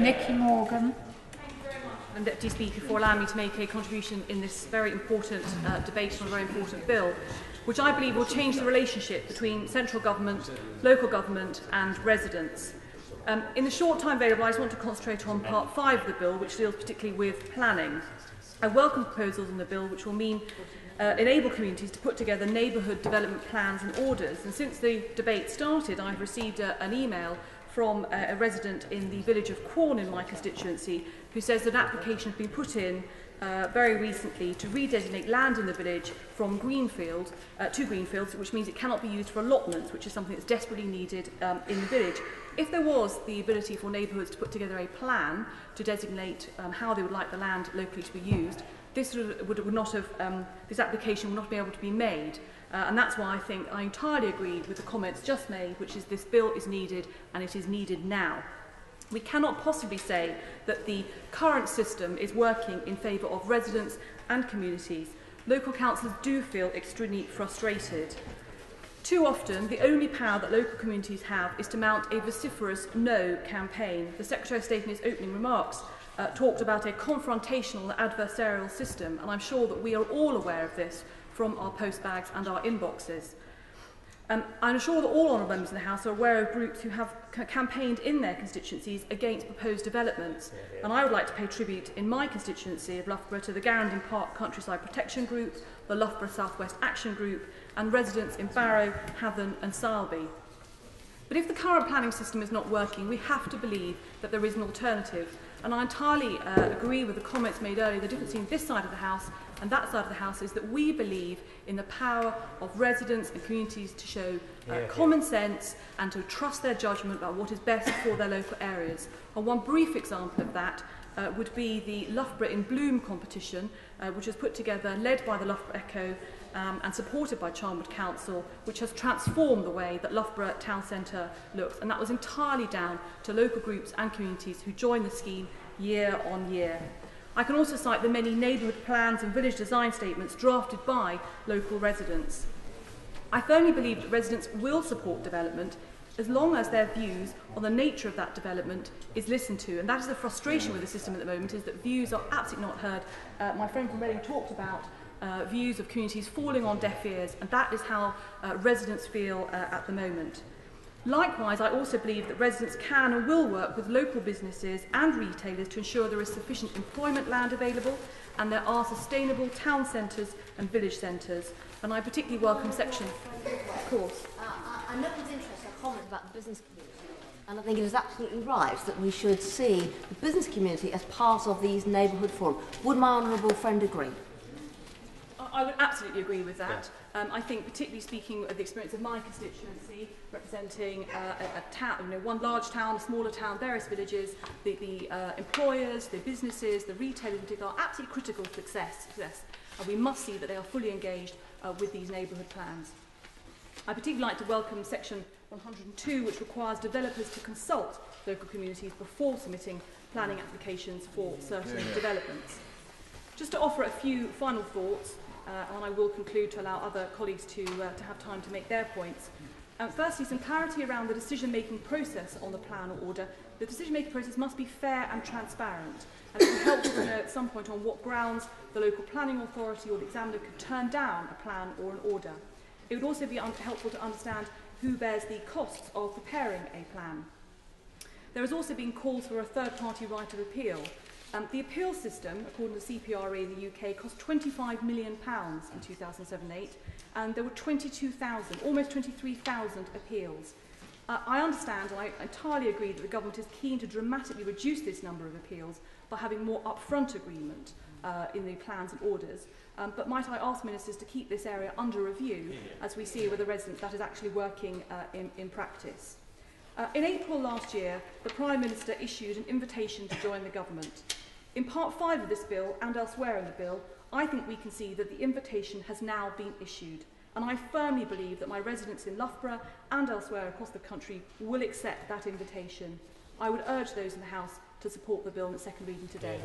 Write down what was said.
Nicky Morgan. And Deputy Speaker, for allowing me to make a contribution in this very important debate on a very important bill, which I believe will change the relationship between central government, local government and residents. In the short time available, I just want to concentrate on Part 5 of the bill, which deals particularly with planning. I welcome proposals in the bill which will mean enable communities to put together neighbourhood development plans and orders. And since the debate started, I've received an email from a resident in the village of Quorn in my constituency who says that an application has been put in very recently to redesignate land in the village from greenfield to greenfields, which means it cannot be used for allotments, which is something that's desperately needed in the village. If there was the ability for neighbourhoods to put together a plan to designate how they would like the land locally to be used, this would not have, this application would not be able to be made. And that's why I think I entirely agree with the comments just made, which is this bill is needed and it is needed now. We cannot possibly say that the current system is working in favour of residents and communities. Local councillors do feel extremely frustrated. Too often, the only power that local communities have is to mount a vociferous no campaign. The Secretary of State in his opening remarks talked about a confrontational adversarial system, and I'm sure that we are all aware of this from our postbags and our inboxes. I'm sure that all honourable members in the House are aware of groups who have campaigned in their constituencies against proposed developments. And I would like to pay tribute in my constituency of Loughborough to the Garendon Park Countryside Protection Group, the Loughborough South West Action Group, and residents in Barrow, Havant and Salby. But if the current planning system is not working, we have to believe that there is an alternative. And I entirely agree with the comments made earlier. The difference between this side of the House and that side of the House is that we believe in the power of residents and communities to show common sense and to trust their judgment about what is best for their local areas. And one brief example of that would be the Loughborough in Bloom competition, which was put together, led by the Loughborough Echo and supported by Charnwood Council, which has transformed the way that Loughborough Town Centre looks. And that was entirely down to local groups and communities who joined the scheme year on year. I can also cite the many neighbourhood plans and village design statements drafted by local residents. I firmly believe that residents will support development as long as their views on the nature of that development is listened to. And that is the frustration with the system at the moment, is that views are absolutely not heard. My friend from Reading talked about views of communities falling on deaf ears, and that is how residents feel at the moment. Likewise, I also believe that residents can and will work with local businesses and retailers to ensure there is sufficient employment land available and there are sustainable town centres and village centres. And I particularly welcome section, of course. I know with interest a comment about the business community, and I think it is absolutely right that we should see the business community as part of these neighbourhood forums. Would my honourable friend agree? I would absolutely agree with that. I think, particularly speaking of the experience of my constituency, representing a town, one large town, a smaller town, various villages, the employers, the businesses, the retailers in particular are absolutely critical to success. And we must see that they are fully engaged with these neighbourhood plans. I particularly like to welcome section 102, which requires developers to consult local communities before submitting planning applications for certain developments. Just to offer a few final thoughts, and I will conclude to allow other colleagues to have time to make their points. Firstly, some clarity around the decision-making process on the plan or order. The decision-making process must be fair and transparent, and it would be helpful to know at some point on what grounds the local planning authority or the examiner could turn down a plan or an order. It would also be helpful to understand who bears the costs of preparing a plan. There has also been calls for a third-party right of appeal. The appeal system, according to the CPRA in the UK, cost £25 million in 2007-8, and there were 22,000, almost 23,000 appeals. I understand, and I entirely agree, that the government is keen to dramatically reduce this number of appeals by having more upfront agreement in the plans and orders. But might I ask ministers to keep this area under review as we see with the residents that is actually working in practice. In April last year, the Prime Minister issued an invitation to join the government. In Part 5 of this bill and elsewhere in the bill, I think we can see that the invitation has now been issued. And I firmly believe that my residents in Loughborough and elsewhere across the country will accept that invitation. I would urge those in the House to support the bill in its second reading today.